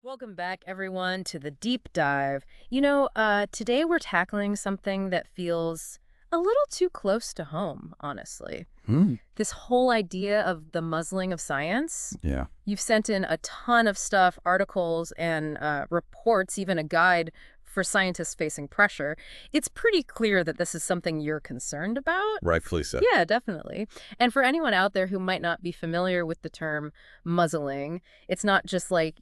Welcome back, everyone, to the deep dive. Today we're tackling something that feels a little too close to home, honestly. Hmm. This whole idea of the muzzling of science. Yeah. You've sent in a ton of stuff, articles and reports, even a guide for scientists facing pressure. It's pretty clear that this is something you're concerned about. Rightfully so. Yeah, definitely. And for anyone out there who might not be familiar with the term muzzling, it's not just like,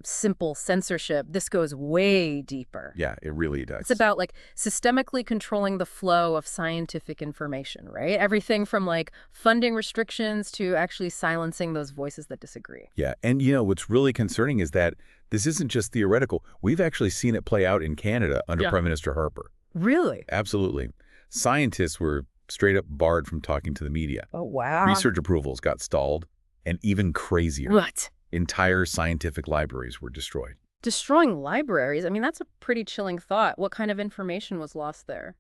simple censorship. This goes way deeper. Yeah, it really does. It's about like systemically controlling the flow of scientific information, right? Everything from like funding restrictions to actually silencing those voices that disagree. Yeah, and what's really concerning is that this isn't just theoretical. We've actually seen it play out in Canada under Prime Minister Harper. Really? Absolutely. Scientists were straight up barred from talking to the media. Oh, wow. Research approvals got stalled, and even crazier. What? Entire scientific libraries were destroyed. Destroying libraries? I mean, that's a pretty chilling thought. What kind of information was lost there?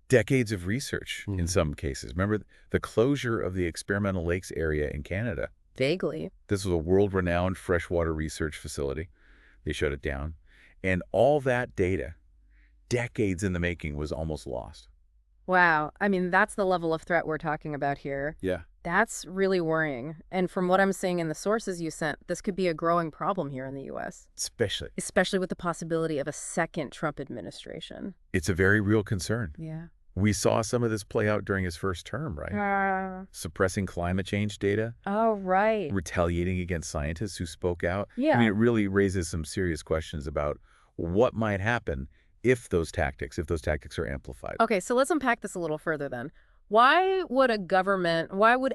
Decades of research in some cases. Remember the closure of the experimental lakes area in Canada? Vaguely. This was a world-renowned freshwater research facility. They shut it down. And all that data, decades in the making, was almost lost. Wow. I mean, that's the level of threat we're talking about here. Yeah. That's really worrying. And from what I'm seeing in the sources you sent, this could be a growing problem here in the U.S. Especially with the possibility of a second Trump administration. It's a very real concern. Yeah. We saw some of this play out during his first term, right? Suppressing climate change data. Oh, right. Retaliating against scientists who spoke out. Yeah. I mean, it really raises some serious questions about what might happen if those tactics are amplified. Okay, so let's unpack this a little further then. Why would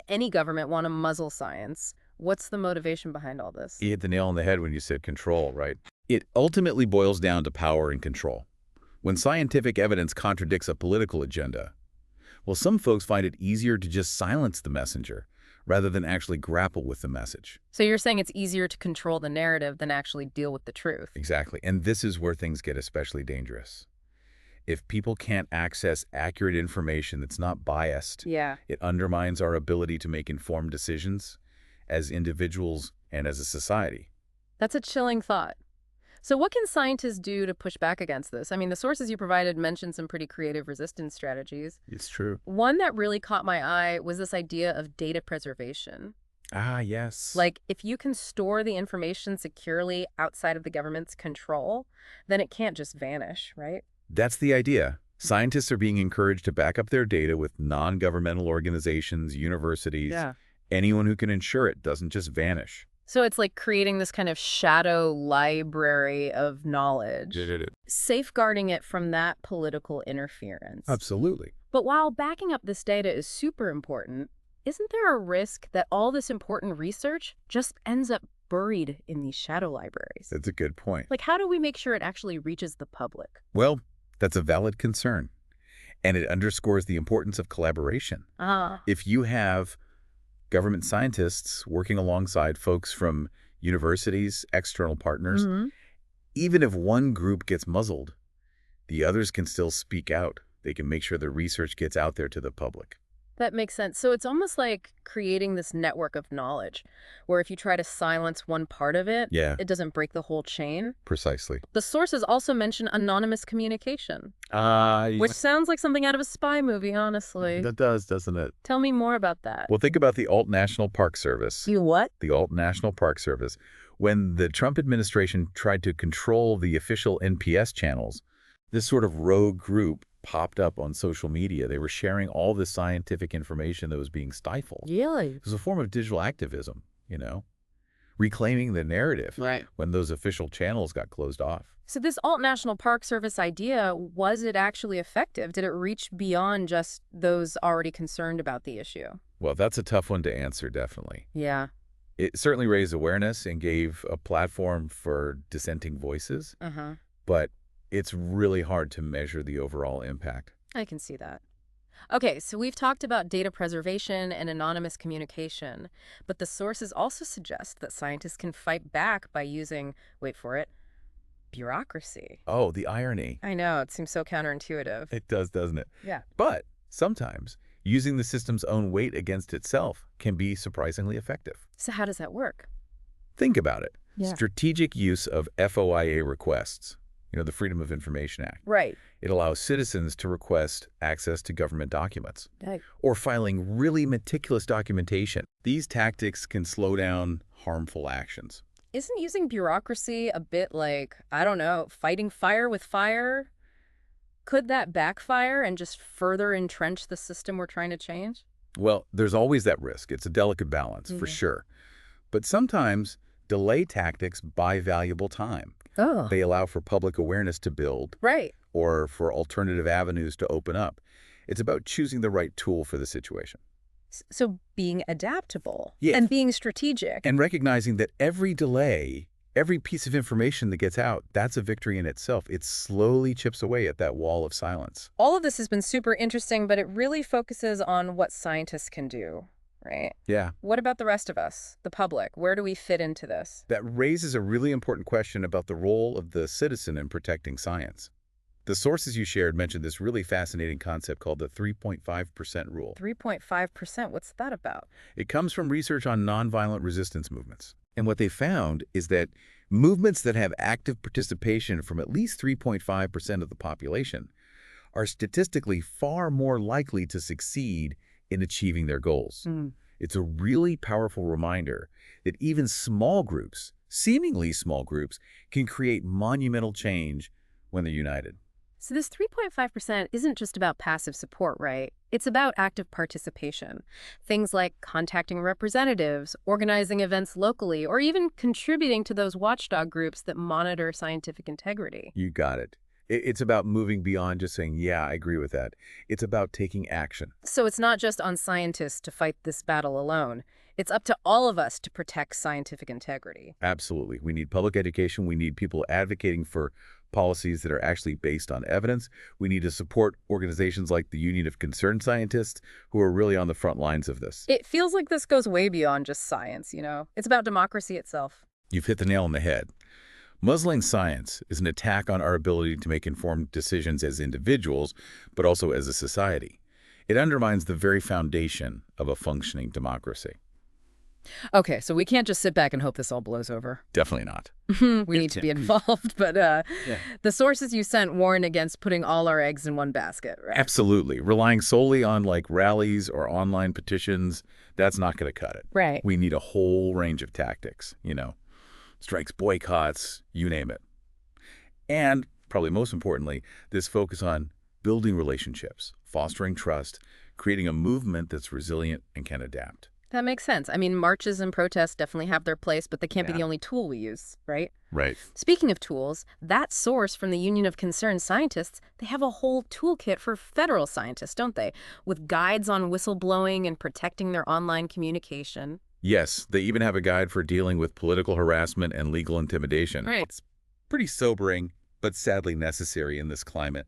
any government want to muzzle science? What's the motivation behind all this? You hit the nail on the head when you said control, right? It ultimately boils down to power and control. When scientific evidence contradicts a political agenda, well, some folks find it easier to just silence the messenger rather than actually grapple with the message. So you're saying it's easier to control the narrative than actually deal with the truth. Exactly. And this is where things get especially dangerous. If people can't access accurate information that's not biased, it undermines our ability to make informed decisions as individuals and as a society. That's a chilling thought. So what can scientists do to push back against this? I mean, the sources you provided mentioned some pretty creative resistance strategies. It's true. One that really caught my eye was this idea of data preservation. Ah, yes. Like, if you can store the information securely outside of the government's control, then it can't just vanish, right? That's the idea. Scientists are being encouraged to back up their data with non-governmental organizations, universities, anyone who can ensure it doesn't just vanish. So it's like creating this kind of shadow library of knowledge, safeguarding it from that political interference. Absolutely. But while backing up this data is super important, isn't there a risk that all this important research just ends up buried in these shadow libraries? That's a good point. Like, how do we make sure it actually reaches the public? Well, that's a valid concern. And it underscores the importance of collaboration. If you have government scientists working alongside folks from universities, external partners, even if one group gets muzzled, the others can still speak out. They can make sure the research gets out there to the public. That makes sense. So it's almost like creating this network of knowledge, where if you try to silence one part of it, it doesn't break the whole chain. Precisely. The sources also mention anonymous communication, Yes. which sounds like something out of a spy movie, honestly. That does, doesn't it? Tell me more about that. Well, think about the Alt National Park Service. You what? The Alt National Park Service. When the Trump administration tried to control the official NPS channels, this sort of rogue group popped up on social media. They were sharing all this scientific information that was being stifled. Really? It was a form of digital activism, reclaiming the narrative when those official channels got closed off. So this Alt National Park Service idea, was it actually effective? Did it reach beyond just those already concerned about the issue? Well, that's a tough one to answer, definitely. Yeah. It certainly raised awareness and gave a platform for dissenting voices, but it's really hard to measure the overall impact. I can see that. Okay, so we've talked about data preservation and anonymous communication, but the sources also suggest that scientists can fight back by using, wait for it, bureaucracy. Oh, the irony. I know, it seems so counterintuitive. It does, doesn't it? Yeah. But sometimes using the system's own weight against itself can be surprisingly effective. So how does that work? Think about it. Yeah. Strategic use of FOIA requests, the Freedom of Information Act. Right. It allows citizens to request access to government documents Right. or filing really meticulous documentation. These tactics can slow down harmful actions. Isn't using bureaucracy a bit like, I don't know, fighting fire with fire? Could that backfire and just further entrench the system we're trying to change? Well, there's always that risk. It's a delicate balance, for sure. But sometimes delay tactics buy valuable time. Oh. They allow for public awareness to build Right. or for alternative avenues to open up. It's about choosing the right tool for the situation. So being adaptable Yes. and being strategic. And recognizing that every delay, every piece of information that gets out, that's a victory in itself. It slowly chips away at that wall of silence. All of this has been super interesting, but it really focuses on what scientists can do, right? Yeah. What about the rest of us, the public? Where do we fit into this? That raises a really important question about the role of the citizen in protecting science. The sources you shared mentioned this really fascinating concept called the 3.5% rule. 3.5%, what's that about? It comes from research on nonviolent resistance movements. And what they found is that movements that have active participation from at least 3.5% of the population are statistically far more likely to succeed in achieving their goals. It's a really powerful reminder that even small groups, seemingly small groups, can create monumental change when they're united. So this 3.5% isn't just about passive support, right? It's about active participation. Things like contacting representatives, organizing events locally, or even contributing to those watchdog groups that monitor scientific integrity. You got it. It's about moving beyond just saying, yeah, I agree with that. It's about taking action. So it's not just on scientists to fight this battle alone. It's up to all of us to protect scientific integrity. Absolutely. We need public education. We need people advocating for policies that are actually based on evidence. We need to support organizations like the Union of Concerned Scientists who are really on the front lines of this. It feels like this goes way beyond just science, you know? It's about democracy itself. You've hit the nail on the head. Muzzling science is an attack on our ability to make informed decisions as individuals, but also as a society. It undermines the very foundation of a functioning democracy. Okay, so we can't just sit back and hope this all blows over. Definitely not. We need to be involved, but the sources you sent warn against putting all our eggs in one basket, right? Absolutely. Relying solely on rallies or online petitions, that's not going to cut it. Right. We need a whole range of tactics, strikes, boycotts, you name it. And probably most importantly, this focus on building relationships, fostering trust, creating a movement that's resilient and can adapt. That makes sense. I mean, marches and protests definitely have their place, but they can't be the only tool we use, right? Right. Speaking of tools, that source from the Union of Concerned Scientists, they have a whole toolkit for federal scientists, don't they? With guides on whistleblowing and protecting their online communication. Yes, they even have a guide for dealing with political harassment and legal intimidation. Right. It's pretty sobering, but sadly necessary in this climate.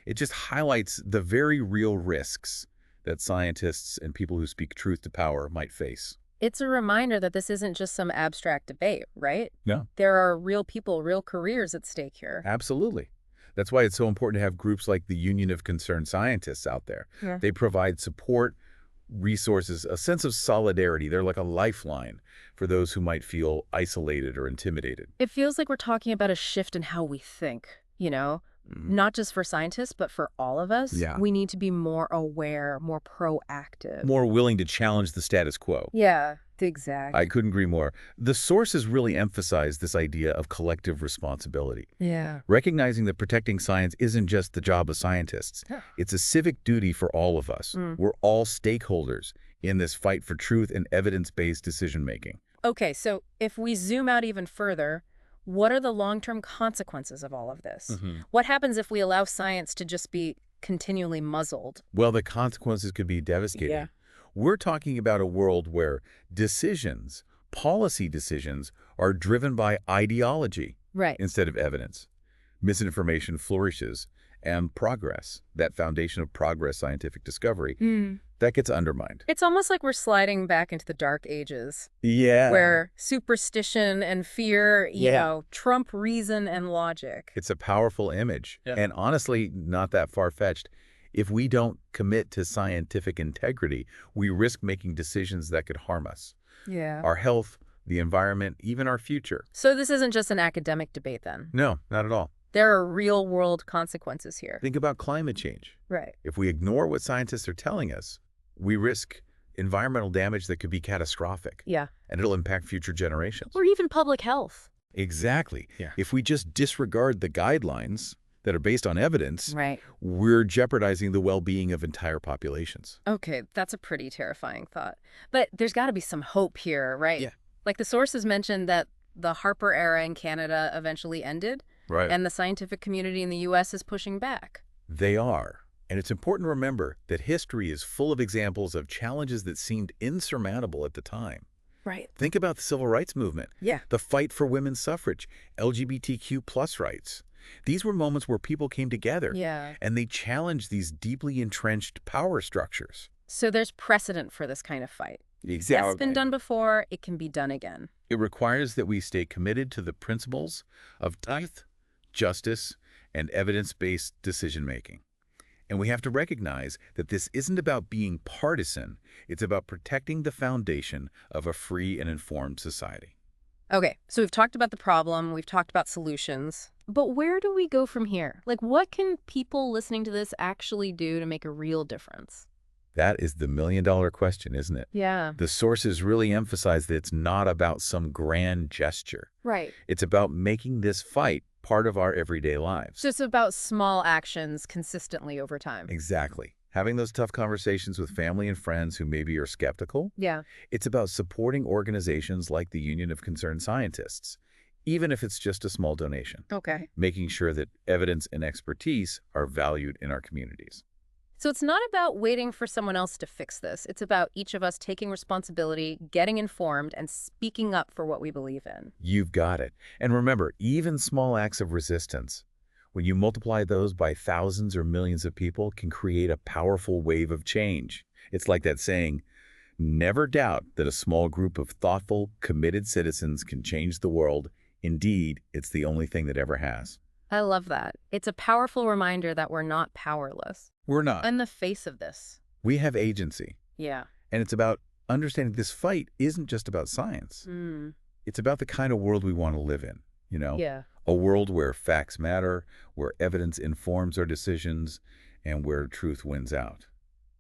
It just highlights the very real risks that scientists and people who speak truth to power might face. It's a reminder that this isn't just some abstract debate, right? No. There are real people, real careers at stake here. Absolutely. That's why it's so important to have groups like the Union of Concerned Scientists out there. Yeah. They provide support, resources, a sense of solidarity. They're like a lifeline for those who might feel isolated or intimidated. It feels like we're talking about a shift in how we think, Not just for scientists, but for all of us. Yeah. We need to be more aware, more proactive. More willing to challenge the status quo. Yeah, exactly. I couldn't agree more. The sources really emphasize this idea of collective responsibility. Yeah. Recognizing that protecting science isn't just the job of scientists. Yeah. It's a civic duty for all of us. We're all stakeholders in this fight for truth and evidence-based decision-making. Okay, so if we zoom out even further, what are the long-term consequences of all of this? What happens if we allow science to just be continually muzzled? Well, the consequences could be devastating. Yeah. We're talking about a world where decisions, policy decisions, are driven by ideology Right. instead of evidence. Misinformation flourishes, and progress, that foundation of progress, scientific discovery, that gets undermined. It's almost like we're sliding back into the dark ages. Yeah. Where superstition and fear, trump reason and logic. It's a powerful image, and honestly, not that far-fetched. If we don't commit to scientific integrity, we risk making decisions that could harm us. Yeah. Our health, the environment, even our future. So this isn't just an academic debate then. No, not at all. There are real-world consequences here. Think about climate change. Right. If we ignore what scientists are telling us, we risk environmental damage that could be catastrophic. Yeah. And it'll impact future generations. Or even public health. Exactly. Yeah. If we just disregard the guidelines that are based on evidence, Right. we're jeopardizing the well-being of entire populations. Okay, that's a pretty terrifying thought. But there's got to be some hope here, right? Yeah. Like the sources mentioned that the Harper era in Canada eventually ended, Right. and the scientific community in the U.S. is pushing back. They are. And it's important to remember that history is full of examples of challenges that seemed insurmountable at the time. Right. Think about the civil rights movement, Yeah. the fight for women's suffrage, LGBTQ+ rights. These were moments where people came together Yeah. and they challenged these deeply entrenched power structures. So there's precedent for this kind of fight. Exactly. It's been done before. It can be done again. It requires that we stay committed to the principles of truth, justice, and evidence-based decision-making. And we have to recognize that this isn't about being partisan. It's about protecting the foundation of a free and informed society. Okay, so we've talked about the problem. We've talked about solutions. But where do we go from here? Like, what can people listening to this actually do to make a real difference? That is the million-dollar question, isn't it? Yeah. The sources really emphasize that it's not about some grand gesture. Right. It's about making this fight part of our everyday lives. So it's about small actions consistently over time. Exactly. Having those tough conversations with family and friends who maybe are skeptical. Yeah. It's about supporting organizations like the Union of Concerned Scientists, even if it's just a small donation. Okay. Making sure that evidence and expertise are valued in our communities. So it's not about waiting for someone else to fix this. It's about each of us taking responsibility, getting informed, and speaking up for what we believe in. You've got it. And remember, even small acts of resistance, when you multiply those by thousands or millions of people, can create a powerful wave of change. It's like that saying, never doubt that a small group of thoughtful, committed citizens can change the world. Indeed, it's the only thing that ever has. I love that. It's a powerful reminder that we're not powerless. We're not. In the face of this. We have agency. Yeah. And it's about understanding this fight isn't just about science. Mm. It's about the kind of world we want to live in, you know? Yeah. A world where facts matter, where evidence informs our decisions, and where truth wins out.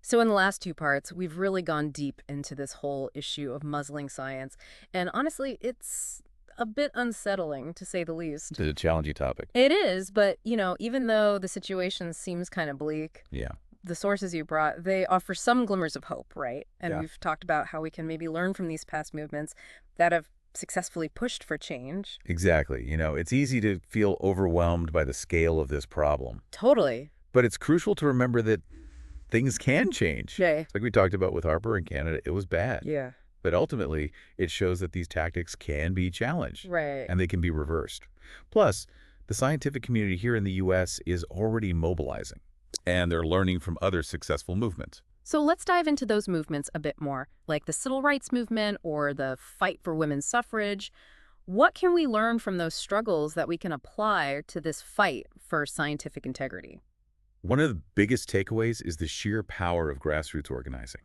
So in the last two parts, we've really gone deep into this whole issue of muzzling science. And honestly, it's a bit unsettling, to say the least. It's a challenging topic. It is, but, you know, even though the situation seems kind of bleak, Yeah. the sources you brought, they offer some glimmers of hope, right? And Yeah. we've talked about how we can maybe learn from these past movements that have successfully pushed for change. Exactly. You know, it's easy to feel overwhelmed by the scale of this problem. Totally. But it's crucial to remember that things can change. Jay. Like we talked about with Harper in Canada, it was bad. Yeah. But ultimately, it shows that these tactics can be challenged. Right. And they can be reversed. Plus, the scientific community here in the U.S. is already mobilizing, and they're learning from other successful movements. So let's dive into those movements a bit more, like the civil rights movement or the fight for women's suffrage. What can we learn from those struggles that we can apply to this fight for scientific integrity? One of the biggest takeaways is the sheer power of grassroots organizing.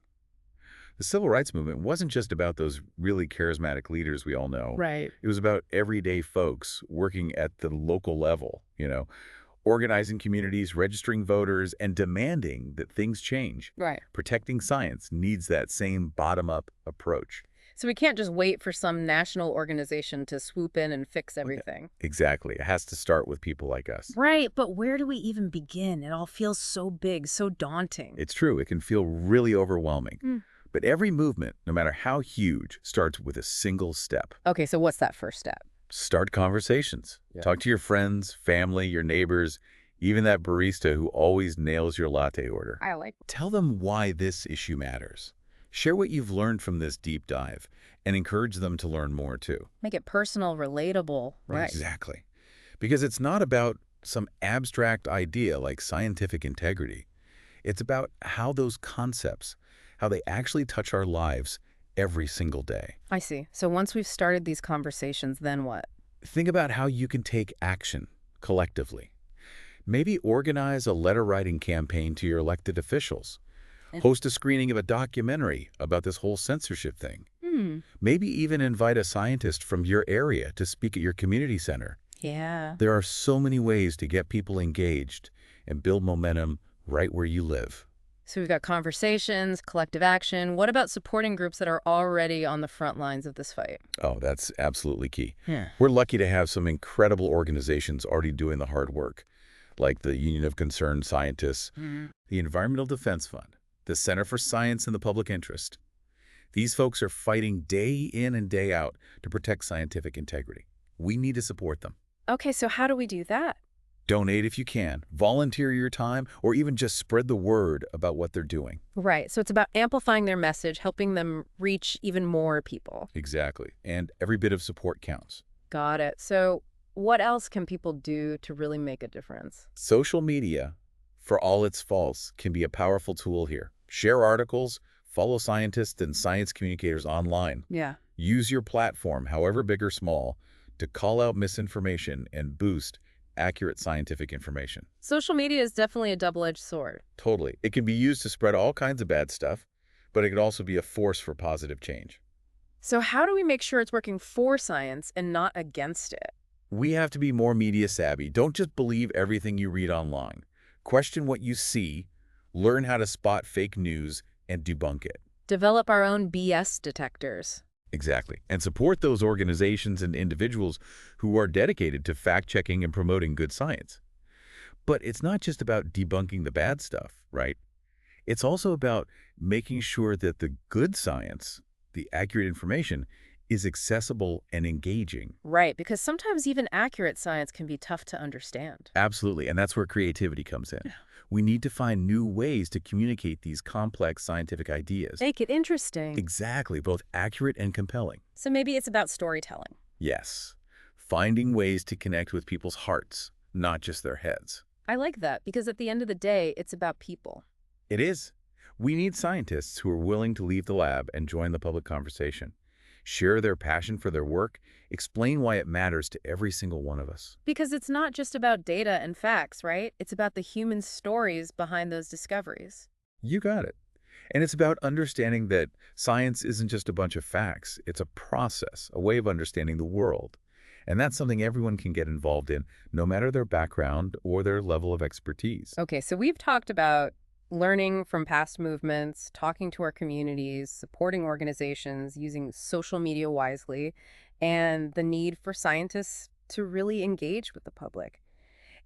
The civil rights movement wasn't just about those really charismatic leaders we all know. Right. It was about everyday folks working at the local level, you know, organizing communities, registering voters, and demanding that things change. Right. Protecting science needs that same bottom-up approach. So we can't just wait for some national organization to swoop in and fix everything. Exactly. It has to start with people like us. Right, but where do we even begin? It all feels so big, so daunting. It's true. It can feel really overwhelming. Mm. But every movement, no matter how huge, starts with a single step. Okay, so what's that first step? Start conversations. Yeah. Talk to your friends, family, your neighbors, even that barista who always nails your latte order. I like. Tell them why this issue matters. Share what you've learned from this deep dive and encourage them to learn more too. Make it personal, relatable. Right. Exactly. Because it's not about some abstract idea like scientific integrity. It's about how those concepts, how they actually touch our lives every single day. I see. So once we've started these conversations, then what? Think about how you can take action collectively. Maybe organize a letter-writing campaign to your elected officials. Host a screening of a documentary about this whole censorship thing. Maybe even invite a scientist from your area to speak at your community center. Yeah. There are so many ways to get people engaged and build momentum right where you live. So we've got conversations, collective action. What about supporting groups that are already on the front lines of this fight? Oh, that's absolutely key. Yeah. We're lucky to have some incredible organizations already doing the hard work, like the Union of Concerned Scientists, the Environmental Defense Fund, the Center for Science and the Public Interest. These folks are fighting day in and day out to protect scientific integrity. We need to support them. Okay, so how do we do that? Donate if you can, volunteer your time, or even just spread the word about what they're doing. Right, so it's about amplifying their message, helping them reach even more people. Exactly. And every bit of support counts. Got it. So what else can people do to really make a difference? Social media, for all its faults, can be a powerful tool here. Share articles, follow scientists and science communicators online. Yeah. Use your platform, however big or small, to call out misinformation and boost accurate scientific information. Social media is definitely a double-edged sword. Totally. It can be used to spread all kinds of bad stuff, but it could also be a force for positive change. So how do we make sure it's working for science and not against it? We have to be more media savvy. Don't just believe everything you read online. Question what you see, learn how to spot fake news, and debunk it. Develop our own BS detectors. Exactly. And support those organizations and individuals who are dedicated to fact-checking and promoting good science. But it's not just about debunking the bad stuff, right? It's also about making sure that the good science, the accurate information, is accessible and engaging. Right, because sometimes even accurate science can be tough to understand. Absolutely, and that's where creativity comes in. We need to find new ways to communicate these complex scientific ideas. Make it interesting. Exactly, both accurate and compelling. So maybe it's about storytelling. Yes, finding ways to connect with people's hearts, not just their heads. I like that because at the end of the day, it's about people. It is. We need scientists who are willing to leave the lab and join the public conversation, share their passion for their work, explain why it matters to every single one of us. Because it's not just about data and facts, right? It's about the human stories behind those discoveries. You got it. And it's about understanding that science isn't just a bunch of facts. It's a process, a way of understanding the world. And that's something everyone can get involved in, no matter their background or their level of expertise. Okay, so we've talked about learning from past movements, talking to our communities, supporting organizations, using social media wisely, and the need for scientists to really engage with the public.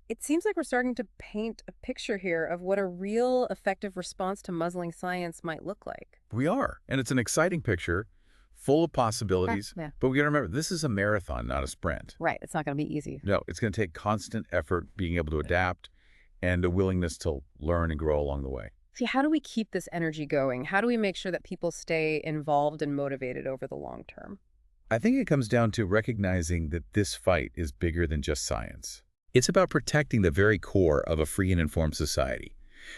It seems like we're starting to paint a picture here of what a real effective response to muzzling science might look like. We are. And it's an exciting picture, full of possibilities. Yeah. But we got to remember, this is a marathon, not a sprint. Right, it's not going to be easy. No, it's going to take constant effort, being able to adapt, and a willingness to learn and grow along the way. See, how do we keep this energy going? How do we make sure that people stay involved and motivated over the long term? I think it comes down to recognizing that this fight is bigger than just science. It's about protecting the very core of a free and informed society,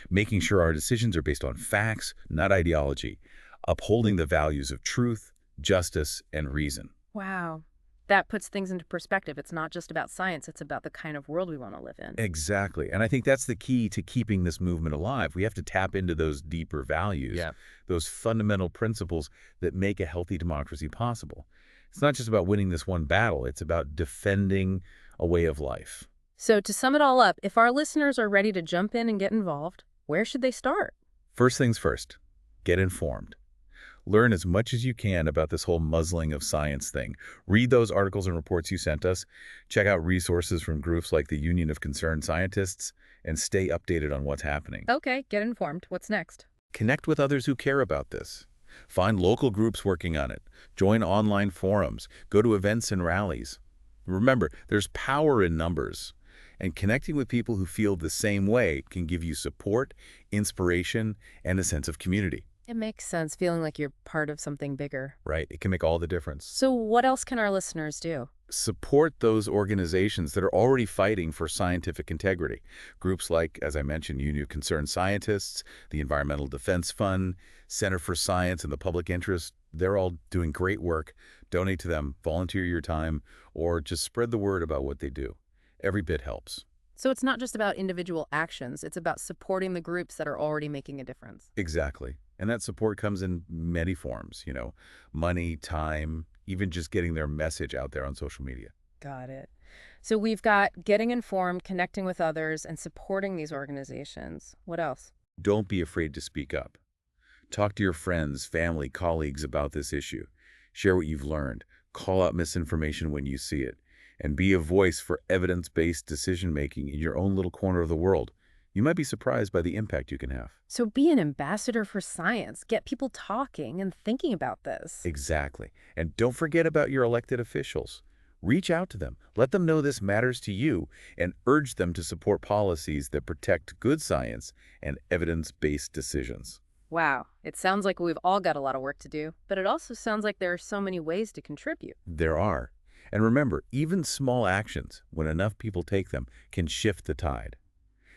making sure our decisions are based on facts, not ideology, upholding the values of truth, justice, and reason. Wow. That puts things into perspective. It's not just about science, it's about the kind of world we want to live in. Exactly. And I think that's the key to keeping this movement alive. We have to tap into those deeper values, those fundamental principles that make a healthy democracy possible. It's not just about winning this one battle. It's about defending a way of life. So to sum it all up, if our listeners are ready to jump in and get involved, where should they start? First things first, get informed. Learn as much as you can about this whole muzzling of science thing. Read those articles and reports you sent us. Check out resources from groups like the Union of Concerned Scientists, and stay updated on what's happening. Okay, get informed. What's next? Connect with others who care about this. Find local groups working on it. Join online forums. Go to events and rallies. Remember, there's power in numbers. And connecting with people who feel the same way can give you support, inspiration, and a sense of community. It makes sense, feeling like you're part of something bigger. Right? It can make all the difference. So what else can our listeners do? Support those organizations that are already fighting for scientific integrity. Groups like, as I mentioned, Union of Concerned Scientists, the Environmental Defense Fund, Center for Science and the Public Interest, they're all doing great work. Donate to them, volunteer your time, or just spread the word about what they do. Every bit helps. So it's not just about individual actions, it's about supporting the groups that are already making a difference. Exactly. And that support comes in many forms, money, time, even just getting their message out there on social media. Got it. So we've got getting informed, connecting with others, and supporting these organizations. What else? Don't be afraid to speak up. Talk to your friends, family, colleagues about this issue. Share what you've learned. Call out misinformation when you see it. And be a voice for evidence-based decision-making in your own little corner of the world. You might be surprised by the impact you can have. So be an ambassador for science. Get people talking and thinking about this. Exactly. And don't forget about your elected officials. Reach out to them. Let them know this matters to you and urge them to support policies that protect good science and evidence-based decisions. Wow, it sounds like we've all got a lot of work to do, but it also sounds like there are so many ways to contribute. There are. And remember, even small actions, when enough people take them, can shift the tide.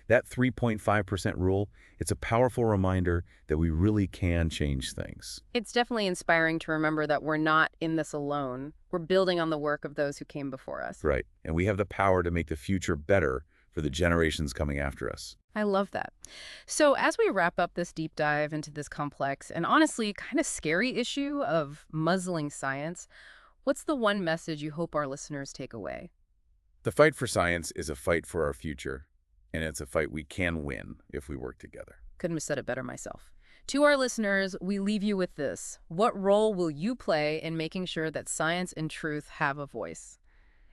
That 3.5% rule, it's a powerful reminder that we really can change things. It's definitely inspiring to remember that we're not in this alone. We're building on the work of those who came before us. Right. And we have the power to make the future better for the generations coming after us. I love that. So as we wrap up this deep dive into this complex and honestly kind of scary issue of muzzling science, what's the one message you hope our listeners take away? The fight for science is a fight for our future, and it's a fight we can win if we work together. Couldn't have said it better myself. To our listeners, we leave you with this. What role will you play in making sure that science and truth have a voice?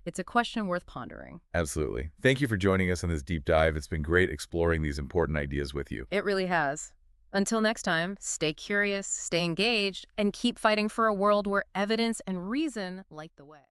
It's a question worth pondering. Absolutely. Thank you for joining us on this deep dive. It's been great exploring these important ideas with you. It really has. Until next time, stay curious, stay engaged, and keep fighting for a world where evidence and reason light the way.